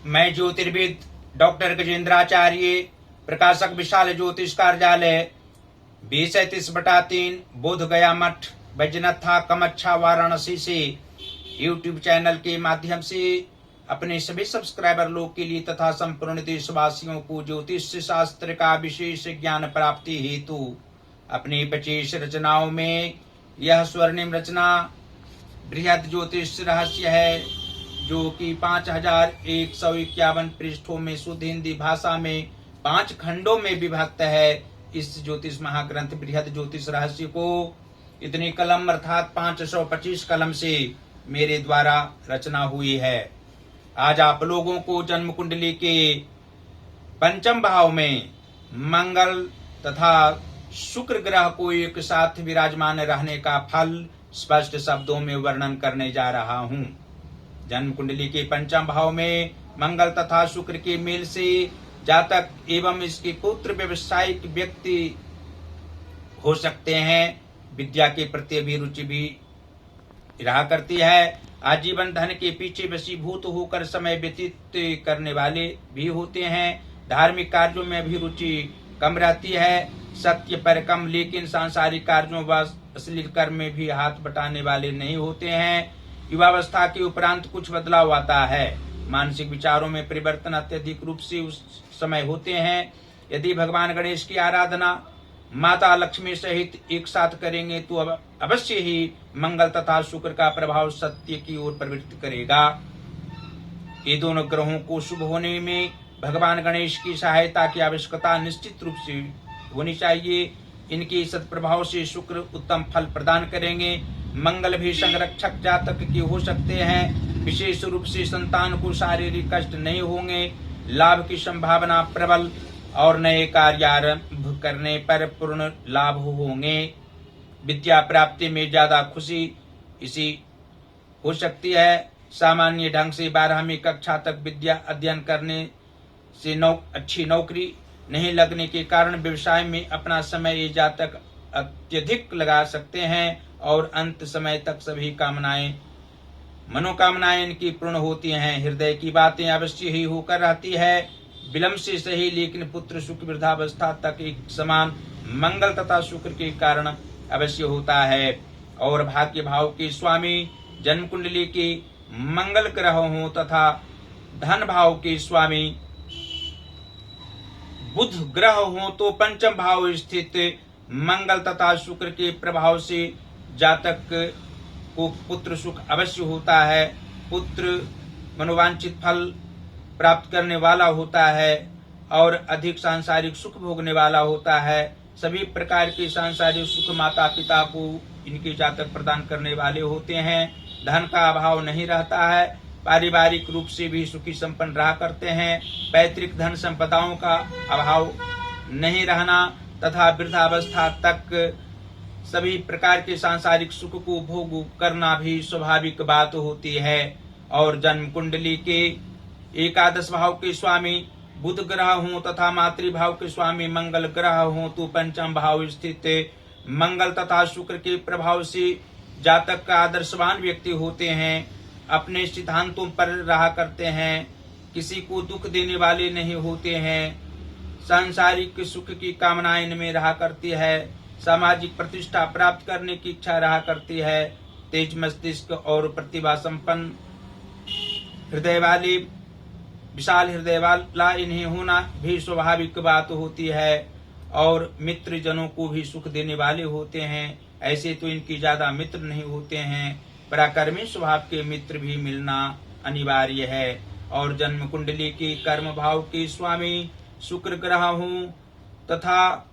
मैं ज्योतिर्विद डॉक्टर गजेंद्राचार्य, प्रकाशक विशाल ज्योतिष कार्यालय 2037/3 बोध गया मठ बैजनाथा कमच्छा वाराणसी से यूट्यूब चैनल के माध्यम से अपने सभी सब्सक्राइबर लोग के लिए तथा संपूर्ण देशवासियों को ज्योतिष शास्त्र का विशेष ज्ञान प्राप्ति हेतु अपनी 25 रचनाओं में यह स्वर्णिम रचना बृहद ज्योतिष रहस्य है, जो कि 5151 पृष्ठों में शुद्ध हिंदी भाषा में 5 खंडों में विभक्त है। इस ज्योतिष महाग्रंथ बृहद ज्योतिष रहस्य को इतनी कलम अर्थात 525 कलम से मेरे द्वारा रचना हुई है। आज आप लोगों को जन्म कुंडली के पंचम भाव में मंगल तथा शुक्र ग्रह को एक साथ विराजमान रहने का फल स्पष्ट शब्दों में वर्णन करने जा रहा हूँ। जन्म कुंडली के पंचम भाव में मंगल तथा शुक्र के मेल से जातक एवं इसके पुत्र व्यवसायिक व्यक्ति हो सकते हैं। विद्या के प्रति अभिरुचि भी रहा करती है। आजीवन धन के पीछे वशीभूत होकर समय व्यतीत करने वाले भी होते हैं। धार्मिक कार्यों में अभिरुचि कम रहती है, सत्य पर कम, लेकिन सांसारिक कार्यों व अश्लील कर्म में भी हाथ बटाने वाले नहीं होते हैं। युवावस्था के उपरांत कुछ बदलाव आता है। मानसिक विचारों में परिवर्तन अत्यधिक रूप से उस समय होते हैं। यदि भगवान गणेश की आराधना माता लक्ष्मी सहित एक साथ करेंगे तो अवश्य ही मंगल तथा शुक्र का प्रभाव सत्य की ओर प्रवृत्त करेगा। ये दोनों ग्रहों को शुभ होने में भगवान गणेश की सहायता की आवश्यकता निश्चित रूप से होनी चाहिए। इनके सत्प्रभाव से शुक्र उत्तम फल प्रदान करेंगे। मंगल भी संरक्षक जातक के हो सकते हैं। विशेष रूप से संतान को शारीरिक कष्ट नहीं होंगे। लाभ की संभावना प्रबल और नए कार्य आरंभ करने पर पूर्ण लाभ होंगे। विद्या प्राप्ति में ज्यादा खुशी इसी हो सकती है। सामान्य ढंग से 12वीं कक्षा तक विद्या अध्ययन करने से अच्छी नौकरी नहीं लगने के कारण व्यवसाय में अपना समय ये जातक अत्यधिक लगा सकते हैं और अंत समय तक सभी मनोकामनाएं इनकी पूर्ण होती हैं। हृदय की बातें अवश्य ही होकर रहती है, विलंब से सही, लेकिन पुत्र सुख वृद्धावस्था तक एक समान मंगल तथा शुक्र के कारण अवश्य होता है। और भाग्य भाव के स्वामी जन्म कुंडली के मंगल ग्रह हों तथा धन भाव के स्वामी बुध ग्रह हो तो पंचम भाव स्थित मंगल तथा शुक्र के प्रभाव से जातक को पुत्र सुख अवश्य होता है। पुत्र मनोवांछित फल प्राप्त करने वाला होता है और अधिक सांसारिक सुख भोगने वाला होता है। सभी प्रकार के सांसारिक सुख माता पिता को इनके जातक प्रदान करने वाले होते हैं। धन का अभाव नहीं रहता है। पारिवारिक रूप से भी सुखी संपन्न रहा करते हैं। पैतृक धन संपदाओं का अभाव नहीं रहना तथा वृद्धावस्था तक सभी प्रकार के सांसारिक सुख को भोग करना भी स्वाभाविक बात होती है। और जन्म कुंडली के एकादश भाव के स्वामी बुध ग्रह हों तथा मातृभाव के स्वामी मंगल ग्रह हों तो पंचम भाव स्थित मंगल तथा शुक्र के प्रभाव से जातक का आदर्शवान व्यक्ति होते हैं। अपने सिद्धांतों पर रहा करते हैं, किसी को दुख देने वाले नहीं होते हैं। सांसारिक सुख की कामना इनमें रहा करती है। सामाजिक प्रतिष्ठा प्राप्त करने की इच्छा रहा करती है। तेज मस्तिष्क और प्रतिभा संपन्न हृदय वाले विशाल हृदय वाला इन्हें होना भी स्वाभाविक बात होती है। और मित्र जनों को भी सुख देने वाले होते हैं। ऐसे तो इनकी ज्यादा मित्र नहीं होते हैं, पराक्रमी स्वभाव के मित्र भी मिलना अनिवार्य है। और जन्म कुंडली के कर्म भाव के स्वामी शुक्र ग्रह हों तथा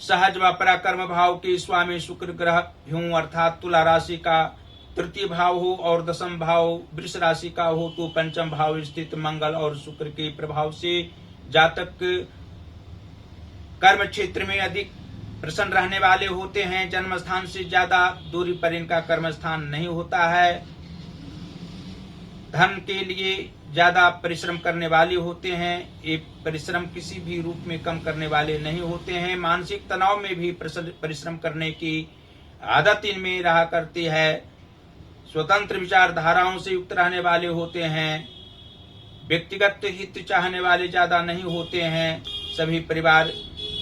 सहज व पराक्रम भाव के स्वामी शुक्र ग्रह हों अर्थात तुला राशि का तृतीय भाव हो और दशम भाव वृष राशि का हो तो पंचम भाव स्थित मंगल और शुक्र के प्रभाव से जातक कर्म क्षेत्र में अधिक प्रसन्न रहने वाले होते हैं। जन्म स्थान से ज्यादा दूरी पर इनका कर्म स्थान नहीं होता है। धन के लिए ज्यादा परिश्रम करने वाले होते हैं। ये परिश्रम किसी भी रूप में कम करने वाले नहीं होते हैं। मानसिक तनाव में भी परिश्रम करने की आदत इनमें रहा करती है। स्वतंत्र विचारधाराओं से युक्त रहने वाले होते हैं। व्यक्तिगत हित चाहने वाले ज्यादा नहीं होते हैं। सभी परिवार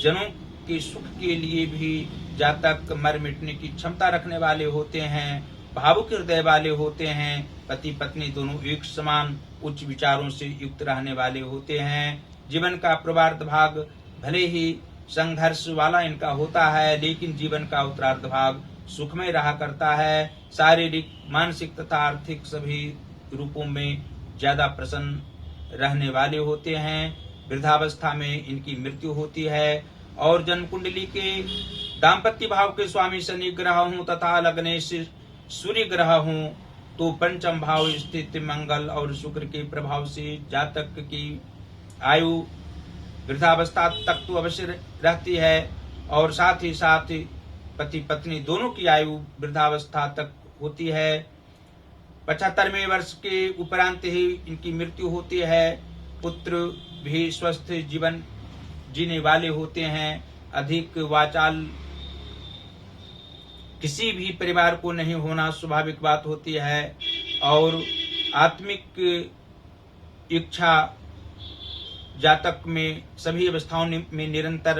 जनों के सुख के लिए भी जातक मर मिटने की क्षमता रखने वाले होते हैं, भावुक हृदय वाले होते हैं। पति पत्नी दोनों एक समान उच्च विचारों से युक्त रहने वाले होते हैं। जीवन का पूर्वार्ध भाग भले ही संघर्ष वाला इनका होता है, लेकिन जीवन का उत्तरार्ध भाग सुखमय रहा करता है। शारीरिक, मानसिक तथा आर्थिक सभी रूपों में ज्यादा प्रसन्न रहने वाले होते हैं। वृद्धावस्था में इनकी मृत्यु होती है। और जन्म कुंडली के दाम्पत्य भाव के स्वामी शनि ग्रह हूँ तथा लग्ने से सूर्य ग्रह हूँ तो पंचम भाव स्थित मंगल और शुक्र के प्रभाव से जातक की आयु वृद्धावस्था तक तो अवश्य रहती है, और साथ ही साथ पति पत्नी दोनों की आयु वृद्धावस्था तक होती है। 75वें वर्ष के उपरांत ही इनकी मृत्यु होती है। पुत्र भी स्वस्थ जीवन जीने वाले होते हैं। अधिक वाचाल किसी भी परिवार को नहीं होना स्वाभाविक बात होती है, और आत्मिक इच्छा जातक में सभी अवस्थाओं में निरंतर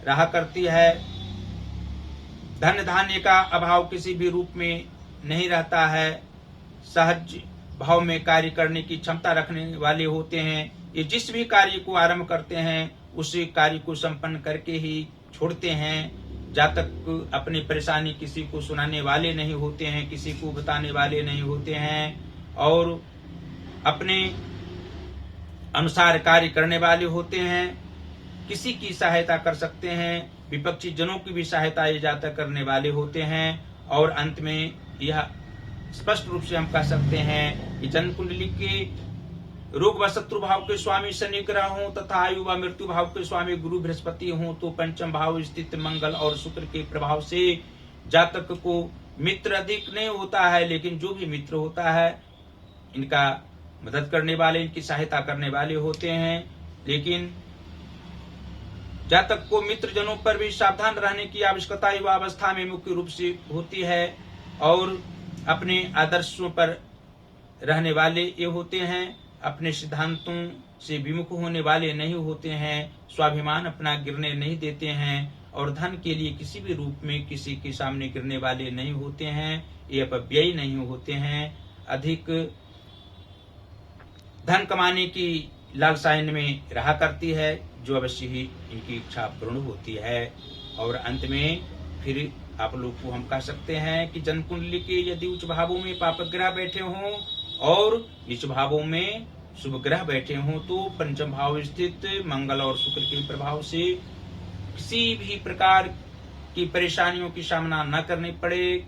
रहा करती है। धन धान्य का अभाव किसी भी रूप में नहीं रहता है। सहज भाव में कार्य करने की क्षमता रखने वाले होते हैं। ये जिस भी कार्य को आरंभ करते हैं उसी कार्य को संपन्न करके ही छोड़ते हैं। जातक अपनी परेशानी किसी को सुनाने वाले नहीं होते हैं, किसी को बताने वाले नहीं होते हैं, और अपने अनुसार कार्य करने वाले होते हैं। किसी की सहायता कर सकते हैं, विपक्षी जनों की भी सहायता ये जातक करने वाले होते हैं। और अंत में यह स्पष्ट रूप से हम कह सकते हैं कि जन्म कुंडली के रोग व शत्रु भाव के स्वामी शनि ग्रह हों तथा आयु व मृत्यु भाव के स्वामी गुरु बृहस्पति हों तो पंचम भाव स्थित मंगल और शुक्र के प्रभाव से जातक को मित्र अधिक नहीं होता है, लेकिन जो भी मित्र होता है इनका मदद करने वाले, इनकी सहायता करने वाले होते हैं। लेकिन जातक को मित्र जनों पर भी सावधान रहने की आवश्यकता युवा अवस्था में मुख्य रूप से होती है, और अपने आदर्शों पर रहने वाले ये होते हैं। अपने सिद्धांतों से विमुख होने वाले नहीं होते हैं। स्वाभिमान अपना गिरने नहीं देते हैं, और धन के लिए किसी भी रूप में किसी के सामने गिरने वाले नहीं होते हैं। ये अपव्ययी नहीं होते हैं। अधिक धन कमाने की लालसा इनमें रहा करती है, जो अवश्य ही इनकी इच्छा पूर्ण होती है। और अंत में फिर आप लोग को हम कह सकते हैं कि जन्म कुंडली के यदि उच्च भावों में पापक ग्रह बैठे हों और नीच भावों में शुभ ग्रह बैठे हों तो पंचम भाव स्थित मंगल और शुक्र के प्रभाव से किसी भी प्रकार की परेशानियों की सामना न करनी पड़े।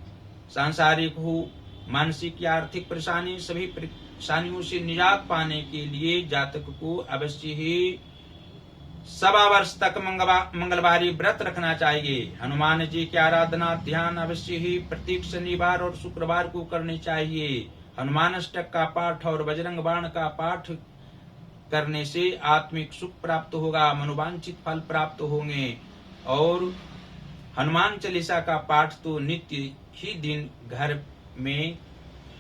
सांसारिक हो, मानसिक या आर्थिक परेशानी, सभी परेशानियों से निजात पाने के लिए जातक को अवश्य ही 1.25 वर्ष तक मंगलवारी व्रत रखना चाहिए। हनुमान जी की आराधना ध्यान अवश्य ही प्रत्येक शनिवार और शुक्रवार को करनी चाहिए। हनुमान अष्टक का पाठ और बजरंग बाण का पाठ करने से आत्मिक सुख प्राप्त होगा, मनोवांछित फल प्राप्त होंगे। और हनुमान चालीसा का पाठ तो नित्य ही दिन घर में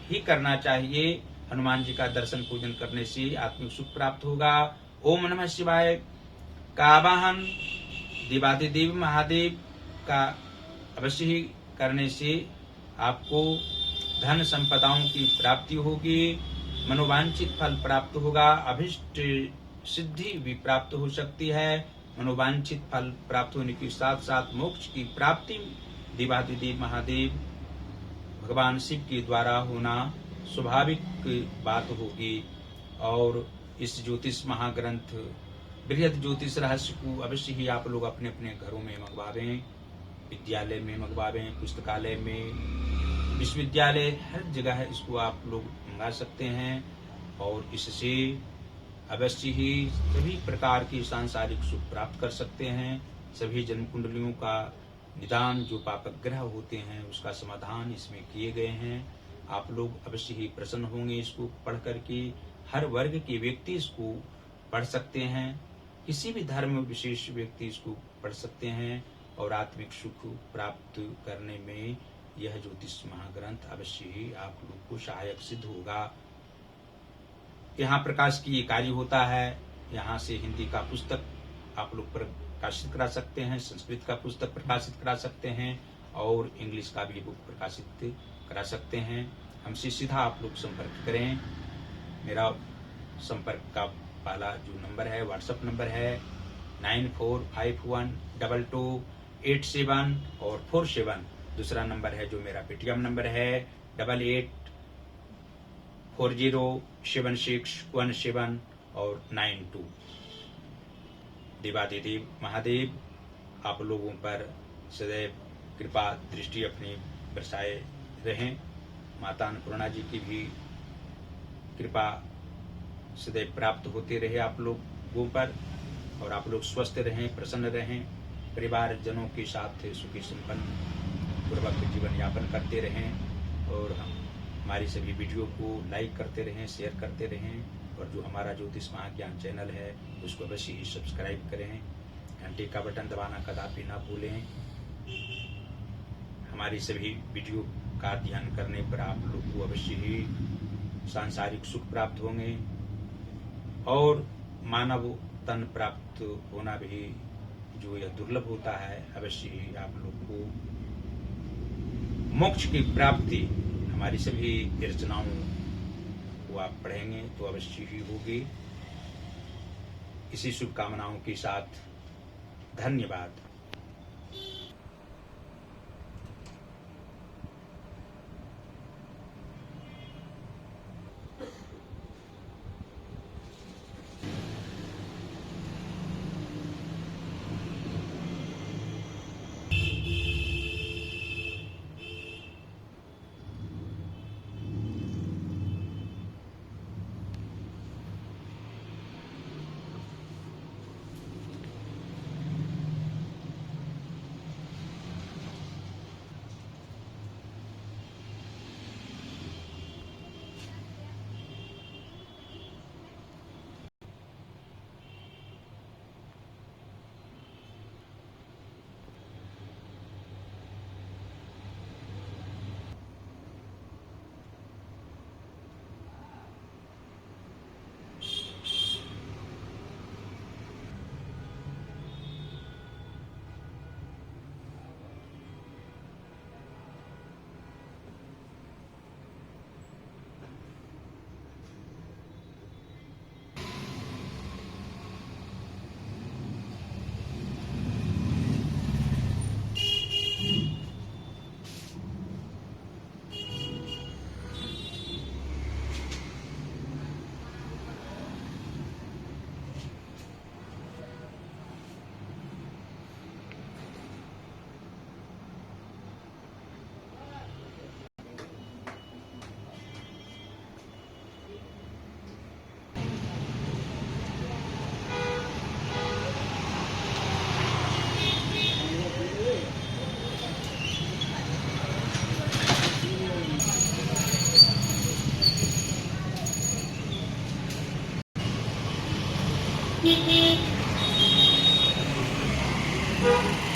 ही करना चाहिए। हनुमान जी का दर्शन पूजन करने से आत्मिक सुख प्राप्त होगा। ओम नमः शिवाय का आवाहन देवादिदेव महादेव का अवश्य ही करने से आपको धन संपदाओं की प्राप्ति होगी, मनोवांछित फल प्राप्त होगा, अभिष्ट सिद्धि भी प्राप्त हो सकती है। मनोवांछित फल प्राप्त होने के साथ साथ मोक्ष की प्राप्ति देवादिदेव महादेव भगवान शिव के द्वारा होना स्वाभाविक बात होगी। और इस ज्योतिष महाग्रंथ बृहद ज्योतिष रहस्य को अवश्य ही आप लोग अपने अपने घरों में मंगवावें, विद्यालय में मंगवावें, पुस्तकालय में, विश्वविद्यालय, हर जगह इसको आप लोग मंगा सकते हैं। और इससे अवश्य ही सभी प्रकार की सांसारिक सुख प्राप्त कर सकते हैं। सभी जन्म कुंडलियों का निदान, जो पापक ग्रह होते हैं उसका समाधान इसमें किए गए हैं। आप लोग अवश्य ही प्रसन्न होंगे इसको पढ़ करके। हर वर्ग के व्यक्ति इसको पढ़ सकते हैं, किसी भी धर्म विशेष व्यक्ति इसको पढ़ सकते हैं, और आत्मिक सुख प्राप्त करने में यह ज्योतिष महाग्रंथ अवश्य ही आप लोग को सहायक सिद्ध होगा। यहाँ प्रकाश की ये कार्य होता है। यहाँ से हिंदी का पुस्तक आप लोग प्रकाशित करा सकते हैं, संस्कृत का पुस्तक प्रकाशित करा सकते हैं और इंग्लिश का भी बुक प्रकाशित करा सकते हैं। हमसे सीधा आप लोग संपर्क करें। मेरा संपर्क का पहला जो नंबर है व्हाट्सएप नंबर है 94512287 और 47। दूसरा नंबर है जो मेरा पेटीएम नंबर है 88407617 और 92। देवादिदेव महादेव आप लोगों पर सदैव कृपा दृष्टि अपनी बरसाए रहें। माता अन्नपूर्णा जी की भी कृपा सदैव प्राप्त होते रहे आप लोगों पर और आप लोग स्वस्थ रहें, प्रसन्न रहें, परिवारजनों के साथ सुखी संपन्न पूर्वक जीवन यापन करते रहें और हमारी सभी वीडियो को लाइक करते रहें, शेयर करते रहें और जो हमारा ज्योतिष महाज्ञान चैनल है उसको अवश्य ही सब्सक्राइब करें। घंटे का बटन दबाना कदापि ना भूलें। हमारी सभी वीडियो का ध्यान करने पर आप लोग को अवश्य ही सांसारिक सुख प्राप्त होंगे और मानव तन प्राप्त होना भी जो यह दुर्लभ होता है, अवश्य ही आप लोग को मोक्ष की प्राप्ति हमारी सभी रचनाओं को आप पढ़ेंगे तो अवश्य ही होगी। इसी शुभकामनाओं के साथ धन्यवाद। Thank you.